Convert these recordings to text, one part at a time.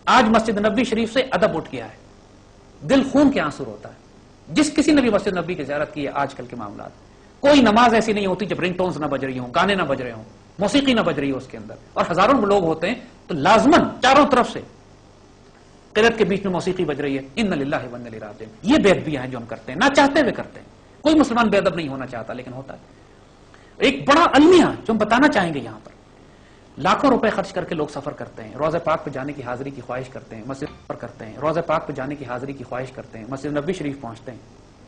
آج مسجد نبی شریف سے ادب اٹھ گیا ہے، دل خون کے آنسو ہوتا ہے جس کسی نے بھی مسجد نبی کی زیارت کی ہے آج کل کے معاملات. کوئی نماز ایسی نہیں ہوتی جب رنگ ٹونز نہ بج رہی ہوں، گانے نہ بج رہے ہوں، موسیقی نہ بج رہی ہو اس کے اندر، اور ہزاروں لوگ ہوتے ہیں تو لازماً چاروں طرف سے قرات کے بیچ میں موسیقی بج رہی ہے. ان للہ و انا الیہ راجعون. یہ بے ادبیاں ہیں جو ہم کرتے ہیں، نہ چاہتے ہوئے کرتے ہیں. کوئی مسلمان بے ادب نہیں ہونا چاہتا لیکن ہوتا ہے. ایک بڑا المیہ جو ہم بتانا چاہیں گے یہاں پر، لاکھوں روپے خرچ کر کے لوگ سفر کرتے ہیں، روضہ پاک پہ جانے کی حاضری کی خواہش کرتے ہیں، مسجد پر کرتے ہیں، روضہ پاک پہ جانے کی حاضری کی خواہش کرتے ہیں، مسجد نبی شریف پہنچتے ہیں.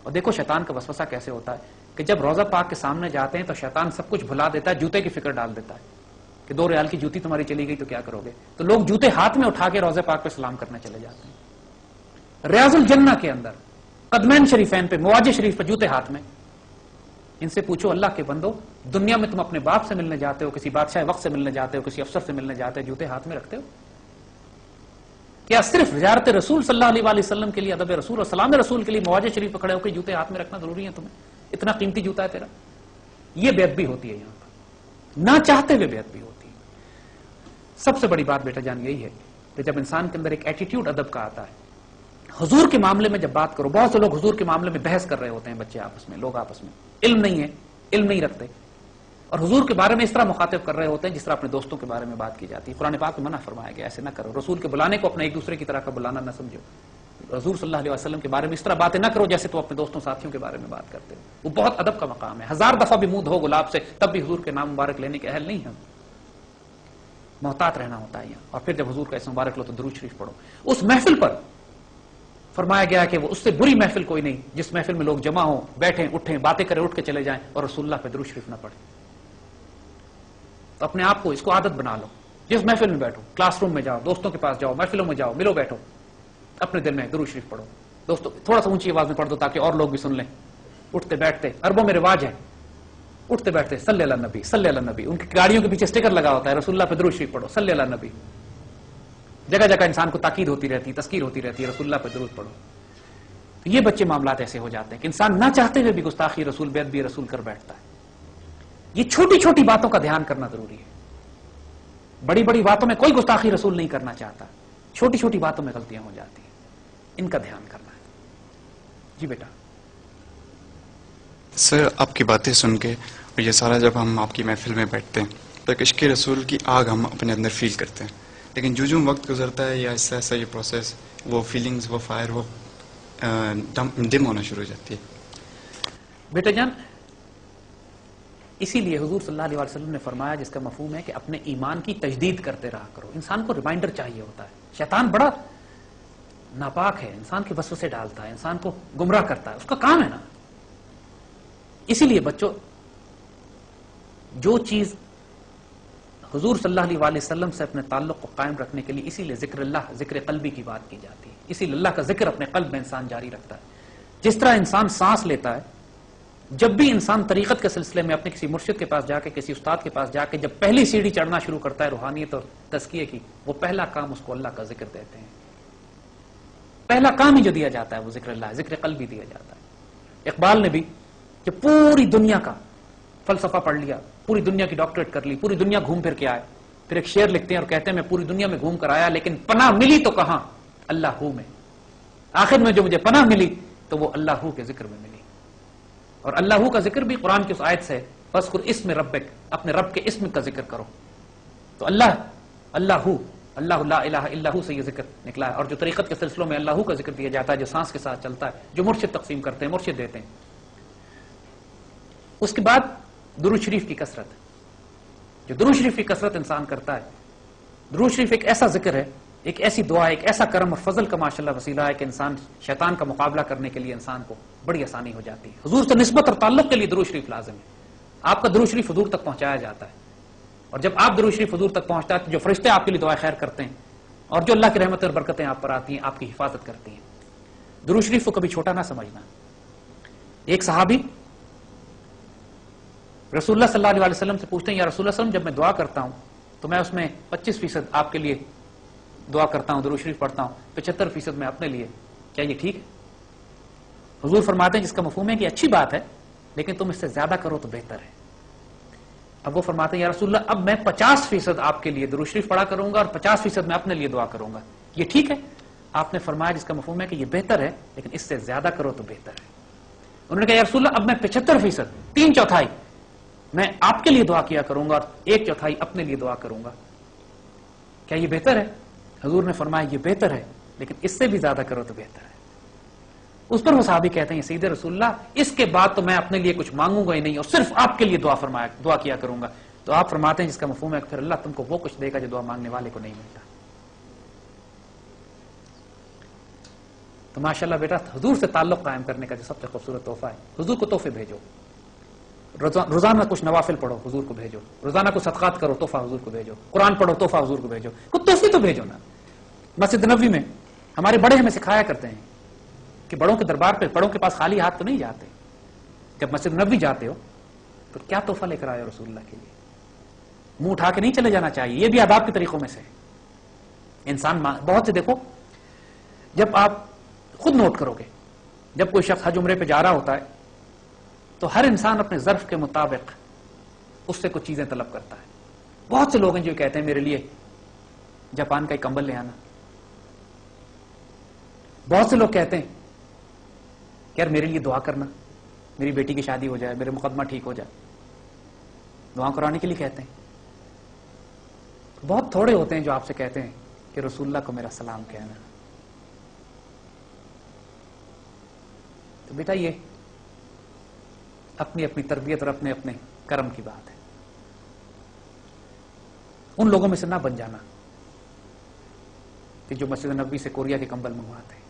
اور دیکھو شیطان کا وسوسہ کیسے ہوتا ہے کہ جب روضہ پاک کے سامنے جاتے ہیں تو شیطان سب کچھ بھلا دیتا ہے، جوتے کی فکر ڈال دیتا ہے کہ 2 ریال کی جوتی تمہاری چلی گئی تو کیا کرو گے. تو لوگ جوتے ہاتھ میں اٹھا کے روضہ پاک پہ سلام کرنے چلے جاتے ہیں. ریاض الجنہ کے اندر قدمین شریفین پہ، مواجہ شریف پہ جوتے ہاتھ میں. ان سے پوچھو اللہ کے بندو، دنیا میں تم اپنے باپ سے ملنے جاتے ہو، کسی بادشاہ وقت سے ملنے جاتے ہو، کسی افسر سے ملنے جاتے ہو، جوتے ہاتھ میں رکھتے ہو؟ کیا صرف زیارت رسول صلی اللہ علیہ وسلم کے لیے، ادب رسول اور سلام رسول کے لیے مواجہ شریف پہ کھڑے ہو کے جوتے ہاتھ میں رکھنا ضروری ہے تمہیں؟ اتنا قیمتی جوتا ہے تیرا. یہ بے ادبی ہوتی ہے یہاں پر، نہ چاہتے ہوئے بے ادبی ہوتی ہے. سب سے بڑی بات بیٹا جان یہی ہے کہ جب انسان کے اندر ایک ایٹیٹیوڈ ادب کا آتا ہے، حضور کے معاملے میں جب بات کرو، بہت سے لوگ حضور کے معاملے میں بحث کر رہے ہوتے ہیں، بچے آپس میں، لوگ آپس میں، علم نہیں ہے، علم نہیں رکھتے، اور حضور کے بارے میں اس طرح مخاطب کر رہے ہوتے ہیں جس طرح اپنے دوستوں کے بارے میں بات کی جاتی ہے. قرآن پاک میں منع فرمایا گیا ایسے نہ کرو. رسول کے بلانے کو اپنے ایک دوسرے کی طرح کا بلانا نہ سمجھو. حضور صلی اللہ علیہ وسلم کے بارے میں اس طرح باتیں نہ کرو جیسے تو اپنے دوستوں ساتھیوں کے بارے میں بات کرتے ہو. وہ بہت ادب کا مقام ہے. 1000 دفعہ بھی منہ دھو گلاب سے تب بھی حضور کے نام مبارک لینے کے اہل نہیں ہم. محتاط رہنا ہوتا ہے یہاں. اور پھر جب حضور کا اسم مبارک لو تو درود شریف پڑھو. اس محفل پر فرمایا گیا کہ وہ اس سے بری محفل کوئی نہیں جس محفل میں لوگ جمع ہوں، بیٹھیں، اٹھیں، باتیں کریں، اٹھ کے چلے جائیں اور رسول اللہ پہ درود شریف نہ پڑھیں. تو اپنے آپ کو اس کو عادت بنا لو. جس محفل میں بیٹھو، کلاس روم میں جاؤ، دوستوں کے پاس جاؤ، محفلوں میں جاؤ، ملو، بیٹھو، اپنے دل میں درود شریف پڑھو. دوستوں تھوڑا سا اونچی آواز میں پڑھ دو تاکہ اور لوگ بھی سن لیں. اٹھتے بیٹھتے عربوں میں رواج ہے، اٹھتے بیٹھتے صلی اللہ نبی، صلی اللہ نبی. ان کی گاڑیوں کے پیچھے اسٹیکر لگا ہوتا ہے رسول اللہ پہ درود شریف پڑھو، صلی اللہ نبی. جگہ جگہ انسان کو تاکید ہوتی رہتی، تذکیر ہوتی رہتی ہے، رسول اللہ پہ درود پڑھو. تو یہ بچے معاملات ایسے ہو جاتے ہیں کہ انسان نہ چاہتے ہوئے بھی گستاخی رسول، بے ادبی رسول کر بیٹھتا ہے. یہ چھوٹی چھوٹی باتوں کا دھیان کرنا ضروری ہے. بڑی بڑی باتوں میں کوئی گستاخی رسول نہیں کرنا چاہتا، چھوٹی چھوٹی باتوں میں غلطیاں ہو جاتی ہیں، ان کا دھیان کرنا ہے. جی بیٹا. سر آپ کی باتیں سن کے اور یہ سارا جب ہم آپ کی محفل میں بیٹھتے ہیں تو ایک عشق رسول کی آگ ہم اپنے اندر فیل کرتے ہیں، لیکن جو وقت گزرتا ہے یا ایسا ایسا یہ پروسیس، وہ فیلنگز، وہ فائر، وہ ڈم ہونا شروع ہو جاتی ہے. بیٹا جان اسی لیے حضور صلی اللہ علیہ وسلم نے فرمایا، جس کا مفہوم ہے کہ اپنے ایمان کی تجدید کرتے رہا کرو. انسان کو ریمائنڈر چاہیے ہوتا ہے. شیطان بڑا ناپاک ہے، انسان کے وسوسے ڈالتا ہے، انسان کو گمراہ کرتا ہے، اس کا کام ہے نا. اسی لیے بچوں جو چیز حضور صلی اللہ علیہ وسلم سے اپنے تعلق کو قائم رکھنے کے لیے اسی لیے ذکر اللہ، ذکر قلبی کی بات کی جاتی ہے. اسی لیے اللہ کا ذکر اپنے قلب میں انسان جاری رکھتا ہے. جس طرح انسان سانس لیتا ہے، جب بھی انسان طریقت کے سلسلے میں اپنے کسی مرشد کے پاس جا کے، کسی استاد کے پاس جا کے جب پہلی سیڑھی چڑھنا شروع کرتا ہے روحانیت اور تزکیے کی، وہ پہلا کام اس کو اللہ کا ذکر دیتے ہیں. پہلا کام ہی جو دیا جاتا ہے وہ ذکر اللہ، ذکر قلبی دیا جاتا ہے. اقبال نے بھی کہ پوری دنیا کا فلسفہ پڑھ لیا، پوری دنیا کی ڈاکٹریٹ کر لی، پوری دنیا گھوم پھر کے آئے، پھر ایک شعر لکھتے ہیں اور کہتے ہیں میں پوری دنیا میں گھوم کر آیا لیکن پناہ ملی تو کہاں، اللہ میں. آخر میں جو مجھے پناہ ملی تو وہ اللہ کے ذکر میں ملی. اور اللہ کا ذکر بھی قرآن کی اس آیت سے، فذکر اسم ربک، اپنے رب کے اسم کا ذکر کرو. تو اللہ اللہ لا الہ الا ہو سے یہ ذکر نکلا ہے. اور جو طریقت کے سلسلوں میں اللہ کا ذکر دیا جاتا ہے، جو سانس کے ساتھ چلتا ہے، جو مرشد تقسیم کرتے ہیں، مرشد دیتے ہیں. اس کے بعد درود شریف کی کثرت. جو درود شریف کی کثرت انسان کرتا ہے، درود شریف ایک ایسا ذکر ہے، ایک ایسی دعا، ایک ایسا کرم اور فضل کا ماشاءاللہ وسیلہ ہے کہ انسان شیطان کا مقابلہ کرنے کے لیے انسان کو بڑی آسانی ہو جاتی ہے. حضور سے نسبت اور تعلق کے لیے درود شریف لازم ہے. آپ کا درود شریف حضور تک پہنچایا جاتا ہے، اور جب آپ درود شریف حضور تک پہنچتا ہے تو جو فرشتے آپ کے لیے دعائیں خیر کرتے ہیں اور جو اللہ کی رحمت اور برکتیں آپ پر آتی ہیں، آپ کی حفاظت کرتی ہیں. درود شریف کو کبھی چھوٹا نہ سمجھنا. ایک صحابی رسول اللہ صلی اللہ علیہ وسلم سے پوچھتے ہیں، یا رسول اللہ صلی اللہ علیہ وسلم جب میں دعا کرتا ہوں تو میں اس میں 25% آپ کے لیے دعا کرتا ہوں، درود شریف پڑھتا ہوں، 75% میں اپنے لیے، کیا یہ ٹھیک ہے؟ حضور فرماتے ہیں جس کا مفہوم ہے کہ اچھی بات ہے لیکن تم اس سے زیادہ کرو تو بہتر ہے. اب وہ فرماتے ہیں یا رسول اللہ اب میں 50% آپ کے لیے درود شریف پڑھا کروں گا اور 50% میں اپنے لیے دعا کروں گا. یہ ٹھیک ہے، آپ نے فرمایا جس کا مفہوم ہے کہ یہ بہتر ہے، لیکن اس سے زیادہ کرو تو بہتر ہے۔ انہوں نے کہا یا رسول اللہ اب میں 75%، 3/4 میں آپ کے لیے دعا کیا کروں گا اور 1/4 اپنے لیے دعا کروں گا، کیا یہ بہتر ہے؟ حضور نے فرمایا یہ بہتر ہے، لیکن اس سے بھی زیادہ کرو تو بہتر ہے۔ اس پر وہ صحابی کہتے ہیں سیدھے رسول اللہ اس کے بعد تو میں اپنے لیے کچھ مانگوں گا ہی نہیں اور صرف آپ کے لیے دعا کیا کروں گا۔ تو آپ فرماتے ہیں جس کا مفہوم ہے کہ پھر اللہ تم کو وہ کچھ دے گا جو دعا مانگنے والے کو نہیں ملتا۔ تو ماشاءاللہ بیٹا حضور سے تعلق قائم کرنے کا جو سب سے خوبصورت تحفہ ہے، حضور کو تحفے بھیجو، روزانہ کچھ نوافل پڑھو حضور کو بھیجو، روزانہ کچھ صدقات کرو تحفہ حضور کو بھیجو، قرآن پڑھو تحفہ حضور کو بھیجو، کچھ تحفے تو بھیجو نا۔ مسجد نبوی میں ہمارے بڑے ہمیں سکھایا کرتے ہیں کہ بڑوں کے دربار پہ بڑوں کے پاس خالی ہاتھ تو نہیں جاتے، جب مسجد نبوی جاتے ہو تو کیا تحفہ لے کر آئے ہو رسول اللہ کے لیے؟ منہ اٹھا کے نہیں چلے جانا چاہیے، یہ بھی آداب کے طریقوں میں سے انسان بہت سے دیکھو، جب آپ خود نوٹ کرو گے جب کوئی شخص حج عمرے پہ جا رہا ہوتا ہے تو ہر انسان اپنے ظرف کے مطابق اس سے کچھ چیزیں طلب کرتا ہے۔ بہت سے لوگ ہیں جو کہتے ہیں میرے لیے جاپان کا ایک کمبل لے آنا، بہت سے لوگ کہتے ہیں کہ یار میرے لیے دعا کرنا، میری بیٹی کی شادی ہو جائے، میرے مقدمہ ٹھیک ہو جائے، دعا کرانے کے لیے کہتے ہیں۔ بہت تھوڑے ہوتے ہیں جو آپ سے کہتے ہیں کہ رسول اللہ کو میرا سلام کہنا۔ تو بیٹا یہ اپنی اپنی تربیت اور اپنے اپنے کرم کی بات ہے، ان لوگوں میں سے نہ بن جانا کہ جو مسجد نبوی سے کوریا کے کمبل منگواتے ہیں۔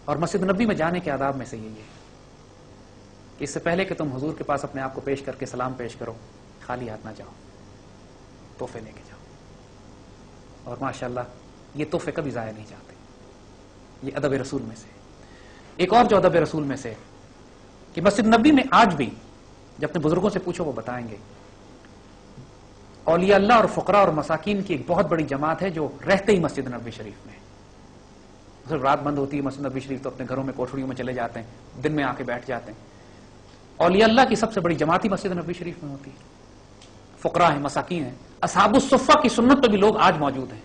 اور مسجد نبوی میں جانے کے آداب میں سے یہی ہے کہ اس سے پہلے کہ تم حضور کے پاس اپنے آپ کو پیش کر کے سلام پیش کرو، خالی ہاتھ نہ جاؤ، تحفے لے کے جاؤ۔ اور ماشاءاللہ یہ تحفے کبھی ضائع نہیں جاتے، یہ ادب رسول میں سے۔ ایک اور جو ادب رسول میں سے کہ مسجد نبوی میں آج بھی جب اپنے بزرگوں سے پوچھو وہ بتائیں گے، اولیاء اللہ اور فقراء اور مساکین کی ایک بہت بڑی جماعت ہے جو رہتے ہی مسجد نبوی شریف میں، صرف رات بند ہوتی ہے مسجد نبوی شریف تو اپنے گھروں میں کوٹھڑیوں میں چلے جاتے ہیں، دن میں آ کے بیٹھ جاتے ہیں۔ اولیاء اللہ کی سب سے بڑی جماعت ہی مسجد نبوی شریف میں ہوتی ہے، فقراء ہیں، مساکین ہیں، اصحاب الصفہ کی سنت پہ بھی لوگ آج موجود ہیں۔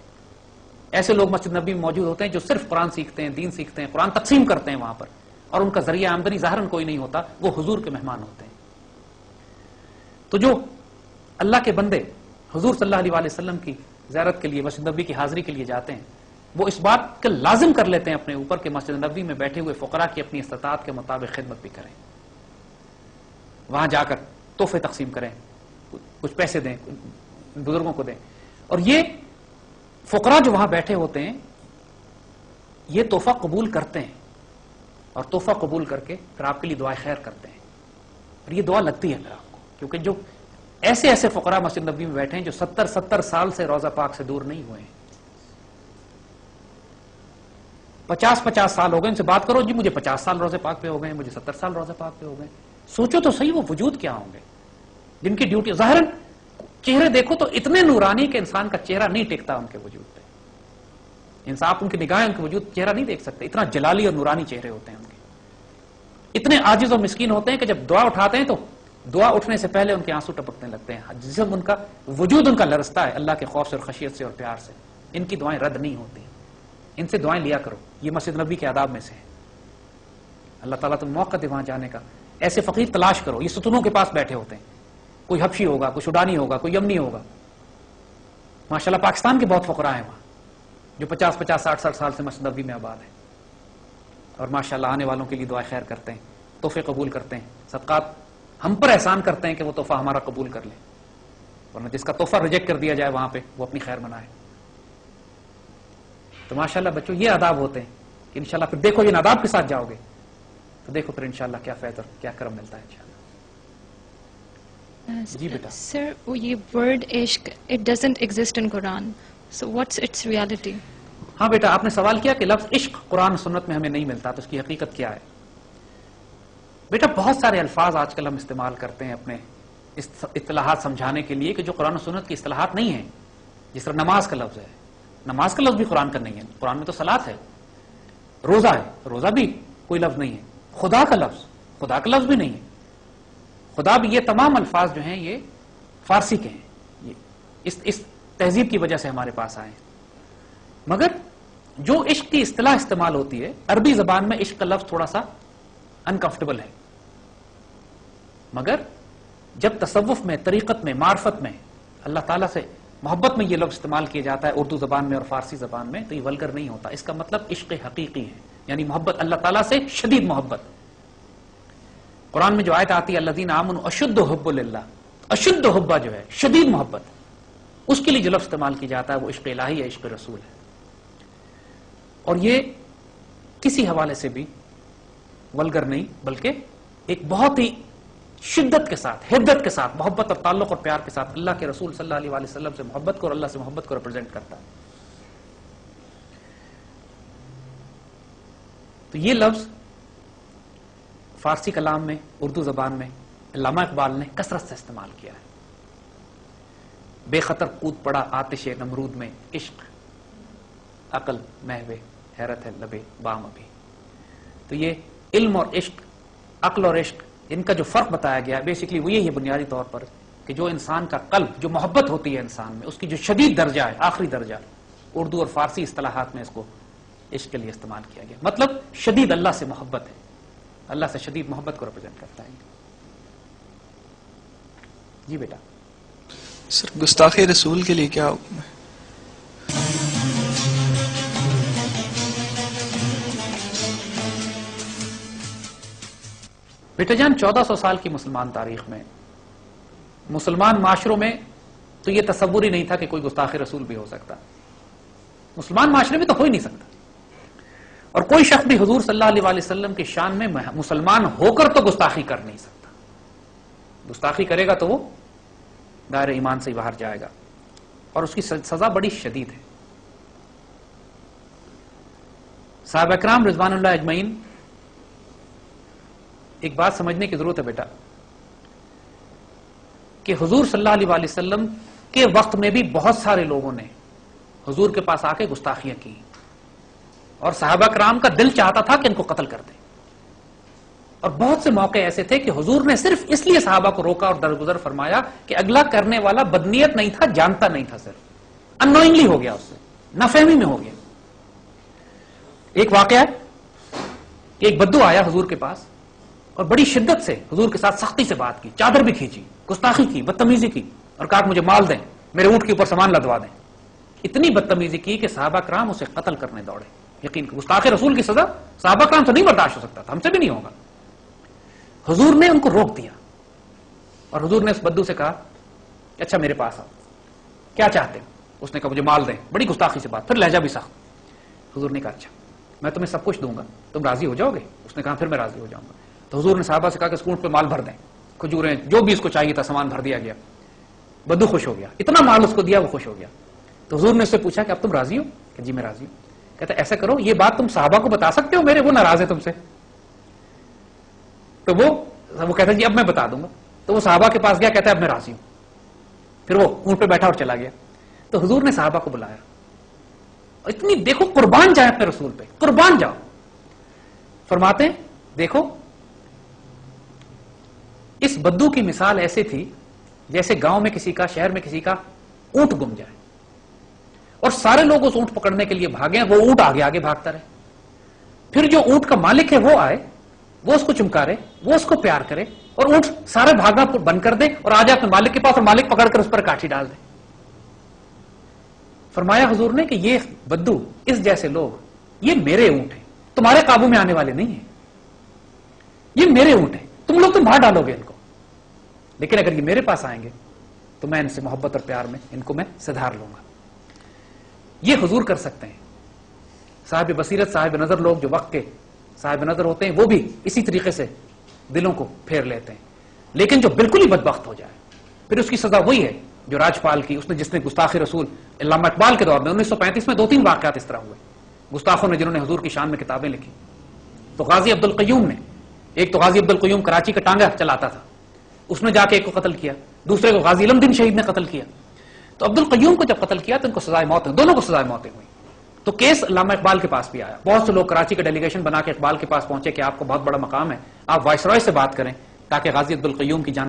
ایسے لوگ مسجد نبوی میں موجود ہوتے ہیں جو صرف قرآن سیکھتے ہیں، دین سیکھتے ہیں، قرآن تقسیم کرتے ہیں وہاں پر، اور ان کا ذریعہ آمدنی ظاہراً کوئی نہیں ہوتا، وہ حضور کے مہمان ہوتے ہیں۔ تو جو اللہ کے بندے حضور صلی اللہ علیہ وسلم کی زیارت کے لیے مسجد نبوی کی حاضری کے لیے جاتے ہیں، وہ اس بات کا لازم کر لیتے ہیں اپنے اوپر کہ مسجد نبوی میں بیٹھے ہوئے فقراء کی اپنی استطاعت کے مطابق خدمت بھی کریں، وہاں جا کر تحفے تقسیم کریں، کچھ پیسے دیں، بزرگوں کو دیں۔ اور یہ فقراء جو وہاں بیٹھے ہوتے ہیں یہ تحفہ قبول کرتے ہیں، اور تحفہ قبول کر کے پھر آپ کے لیے دعائیں خیر کرتے ہیں، اور یہ دعا لگتی ہے پھر آپ کو، کیونکہ جو ایسے ایسے فقراء مسجد نبوی میں بیٹھے ہیں جو 70 سال سے روضہ پاک سے دور نہیں ہوئے ہیں، 50 سال ہو گئے، ان سے بات کرو جی مجھے 50 سال روزے پاک پہ ہو گئے، مجھے 70 سال روزے پاک پہ ہو گئے۔ سوچو تو صحیح وہ وجود کیا ہوں گے جن کی ڈیوٹی، ظاہراً چہرے دیکھو تو اتنے نورانی کہ انسان کا چہرہ نہیں ٹکتا ان کے وجود پہ، انصاف ان کی نگاہیں ان کے وجود چہرہ نہیں دیکھ سکتے، اتنا جلالی اور نورانی چہرے ہوتے ہیں ان کے، اتنے عاجز اور مسکین ہوتے ہیں کہ جب دعا اٹھاتے ہیں تو دعا اٹھنے سے پہلے ان کے آنسو ٹپکنے لگتے ہیں، جسم ان کا وجود ان کا لرزتا ہے اللہ کے خوف سے اور خشیت سے اور پیار سے۔ ان کی دعائیں رد نہیں ہوتی، ان سے دعائیں لیا کرو، یہ مسجد نبوی کے آداب میں سے ہے۔ اللہ تعالیٰ تم موقع دے وہاں جانے کا، ایسے فقیر تلاش کرو، یہ ستونوں کے پاس بیٹھے ہوتے ہیں، کوئی حبشی ہوگا، کوئی سوڈانی ہوگا، کوئی یمنی ہوگا، ماشاءاللہ پاکستان کے بہت فقراء ہیں وہاں جو 50 60 سال سے مسجد نبوی میں آباد ہیں، اور ماشاءاللہ آنے والوں کے لیے دعائیں خیر کرتے ہیں، تحفے قبول کرتے ہیں، صدقات ہم پر احسان کرتے ہیں کہ وہ تحفہ ہمارا قبول کر لیں، ورنہ جس کا تحفہ ریجیکٹ کر دیا جائے وہاں پہ وہ اپنی خیر منائے۔ تو ماشاءاللہ بچوں یہ آداب ہوتے ہیں کہ انشاءاللہ پھر دیکھو ان آداب کے ساتھ جاؤ گے تو دیکھو پھر انشاءاللہ کیا فیض اور کیا کرم ملتا ہے انشاءاللہ۔ جی بیٹا سر یہ ورڈ عشق it doesn't exist in Quran, so what's it's reality? ہاں بیٹا آپ نے سوال کیا کہ لفظ عشق قرآن سنت میں ہمیں نہیں ملتا، تو اس کی حقیقت کیا ہے؟ بیٹا بہت سارے الفاظ آج کل ہم استعمال کرتے ہیں اپنے اصطلاحات سمجھانے کے لیے کہ جو قرآن و سنت کی اصطلاحات نہیں ہیں، جس طرح نماز کا لفظ ہے، نماز کا لفظ بھی قرآن کا نہیں ہے، قرآن میں تو صلاۃ ہے، روزہ ہے، روزہ بھی کوئی لفظ نہیں ہے، خدا کا لفظ بھی نہیں ہے، خدا بھی، یہ تمام الفاظ جو ہیں یہ فارسی کے ہیں، اس تہذیب کی وجہ سے ہمارے پاس آئے ہیں، مگر جو عشق کی اصطلاح استعمال ہوتی ہے عربی زبان میں عشق کا لفظ تھوڑا سا انکمفرٹیبل ہے، مگر جب تصوف میں، طریقت میں، معرفت میں اللہ تعالیٰ سے محبت میں یہ لفظ استعمال کیا جاتا ہے اردو زبان میں اور فارسی زبان میں، تو یہ ولگر نہیں ہوتا، اس کا مطلب عشق حقیقی ہے، یعنی محبت اللہ تعالیٰ سے شدید محبت۔ قرآن میں جو آیت آتی ہے الذین آمنوا اشد حب للہ، اشد حبہ جو ہے شدید محبت، اس کے لیے جو لفظ استعمال کیا جاتا ہے وہ عشق الہی ہے، عشق رسول ہے، اور یہ کسی حوالے سے بھی ولگر نہیں، بلکہ ایک بہت ہی شدت کے ساتھ، حدت کے ساتھ، محبت اور تعلق اور پیار کے ساتھ اللہ کے رسول صلی اللہ علیہ وسلم سے محبت کو اور اللہ سے محبت کو ریپرزینٹ کرتا ہے۔ تو یہ لفظ فارسی کلام میں، اردو زبان میں علامہ اقبال نے کثرت سے استعمال کیا ہے۔ بے خطر کود پڑا آتش نمرود میں عشق، عقل محو حیرت ہے لبے بام ابھی۔ تو یہ علم اور عشق، عقل اور عشق، ان کا جو فرق بتایا گیا بیسیکلی وہ یہی ہے بنیادی طور پر کہ جو انسان کا قلب، جو محبت ہوتی ہے انسان میں، اس کی جو شدید درجہ ہے، آخری درجہ، اردو اور فارسی اصطلاحات میں اس کو عشق کے لیے استعمال کیا گیا، مطلب شدید اللہ سے محبت ہے، اللہ سے شدید محبت کو ریپرزینٹ کرتا ہے۔ جی بیٹا۔ سر گستاخی رسول کے لیے کیا حکم ہے؟ بیٹا جان، 1400 سال کی مسلمان تاریخ میں مسلمان معاشروں میں تو یہ تصور ہی نہیں تھا کہ کوئی گستاخ رسول بھی ہو سکتا، مسلمان معاشرے میں تو ہو ہی نہیں سکتا، اور کوئی شخص بھی حضور صلی اللہ علیہ وسلم کی شان میں مسلمان ہو کر تو گستاخی کر نہیں سکتا، گستاخی کرے گا تو وہ دائرہ ایمان سے ہی باہر جائے گا، اور اس کی سزا بڑی شدید ہے۔ صحابہ کرام رضوان اللہ اجمعین، ایک بات سمجھنے کی ضرورت ہے بیٹا کہ حضور صلی اللہ علیہ وسلم کے وقت میں بھی بہت سارے لوگوں نے حضور کے پاس آ کے گستاخیاں کی، اور صحابہ کرام کا دل چاہتا تھا کہ ان کو قتل کر دیں، اور بہت سے موقع ایسے تھے کہ حضور نے صرف اس لیے صحابہ کو روکا اور درگزر فرمایا کہ اگلا کرنے والا بدنیت نہیں تھا، جانتا نہیں تھا، صرف اننوئنگلی ہو گیا، اس سے نافہمی میں ہو گیا۔ ایک واقعہ ہے کہ ایک بدو آیا حضور کے پاس اور بڑی شدت سے حضور کے ساتھ سختی سے بات کی، چادر بھی کھینچی، گستاخی کی، بدتمیزی کی، اور کہا کہ مجھے مال دیں، میرے اونٹ کے اوپر سامان لدوا دیں۔ اتنی بدتمیزی کی کہ صحابہ کرام اسے قتل کرنے دوڑے۔ یقین کہ گستاخ رسول کی سزا صحابہ کرام سے نہیں برداشت ہو سکتا تھا، ہم سے بھی نہیں ہوگا۔ حضور نے ان کو روک دیا، اور حضور نے اس بدو سے کہا کہ اچھا میرے پاس آؤ، کیا چاہتے ہیں؟ اس نے کہا مجھے مال دیں، بڑی گستاخی سے بات، پھر لہجہ بھی سخت۔ حضور نے کہا اچھا میں تمہیں سب کچھ دوں گا، تم راضی ہو جاؤ گے؟ اس نے کہا پھر میں راضی ہو جاؤں گا۔ تو حضور نے صحابہ سے کہا کہ اس اونٹ پہ مال بھر دیں، کھجوریں، جو بھی اس کو چاہیے تھا سامان بھر دیا گیا۔ بدو خوش ہو گیا، اتنا مال اس کو دیا وہ خوش ہو گیا۔ تو حضور نے اس سے پوچھا کہ اب تم راضی ہو؟ کہ جی میں راضی ہوں۔ کہتا ایسا کرو، یہ بات تم صحابہ کو بتا سکتے ہو میرے، وہ ناراض ہے تم سے؟ تو وہ کہتا جی اب میں بتا دوں گا۔ تو وہ صحابہ کے پاس گیا، کہتا ہے اب میں راضی ہوں۔ پھر وہ اونٹ پہ بیٹھا اور چلا گیا۔ تو حضور نے صحابہ کو بلایا، اتنی دیکھو قربان جائیں اپنے رسول پہ، قربان جاؤ۔ فرماتے ہیں دیکھو اس بدو کی مثال ایسے تھی جیسے گاؤں میں کسی کا، شہر میں کسی کا اونٹ گم جائے اور سارے لوگ اس اونٹ پکڑنے کے لیے بھاگے، وہ اونٹ آگے آگے بھاگتا رہے، پھر جو اونٹ کا مالک ہے وہ آئے، وہ اس کو چمکارے، وہ اس کو پیار کرے، اور اونٹ سارے بھاگنا بند کر دے اور آ جائے اپنے مالک کے پاس اور مالک پکڑ کر اس پر کاٹھی ڈال دے۔ فرمایا حضور نے کہ یہ بدو، اس جیسے لوگ، یہ میرے اونٹ ہیں، تمہارے قابو میں آنے والے نہیں ہیں، یہ میرے اونٹ ہیں، تم لوگ تو مار ڈالو گے ان کو، لیکن اگر یہ میرے پاس آئیں گے تو میں ان سے محبت اور پیار میں ان کو میں سدھار لوں گا۔ یہ حضور کر سکتے ہیں۔ صاحب بصیرت، صاحب نظر لوگ جو وقت کے صاحب نظر ہوتے ہیں وہ بھی اسی طریقے سے دلوں کو پھیر لیتے ہیں، لیکن جو بالکل ہی بدبخت ہو جائے پھر اس کی سزا وہی ہے جو راجپال کی، جس نے گستاخی رسول، علامہ اقبال کے دور میں 1935 میں 2-3 واقعات اس طرح ہوئے، گستاخوں نے جنہوں نے حضور کی شان میں کتابیں لکھی۔ تو غازی عبد القیوم نے، ایک تو غازی عبد القیوم کراچی کا ٹانگا چلاتا تھا، اس نے جا کے ایک کو قتل کیا، دوسرے کو غازی علم دین شہید نے قتل کیا۔ تو عبد القیوم کو جب قتل کیا تو ان کو سزائے موت ہوئی، دونوں کو سزائے موتیں ہوئی۔ تو کیس علامہ اقبال کے پاس بھی آیا، بہت سے لوگ کراچی کا ڈیلیگیشن بنا کے اقبال کے پاس پہنچے کہ آپ کو بہت بڑا مقام ہے، آپ وائسرائے سے بات کریں تاکہ غازی عبد القیوم کی جان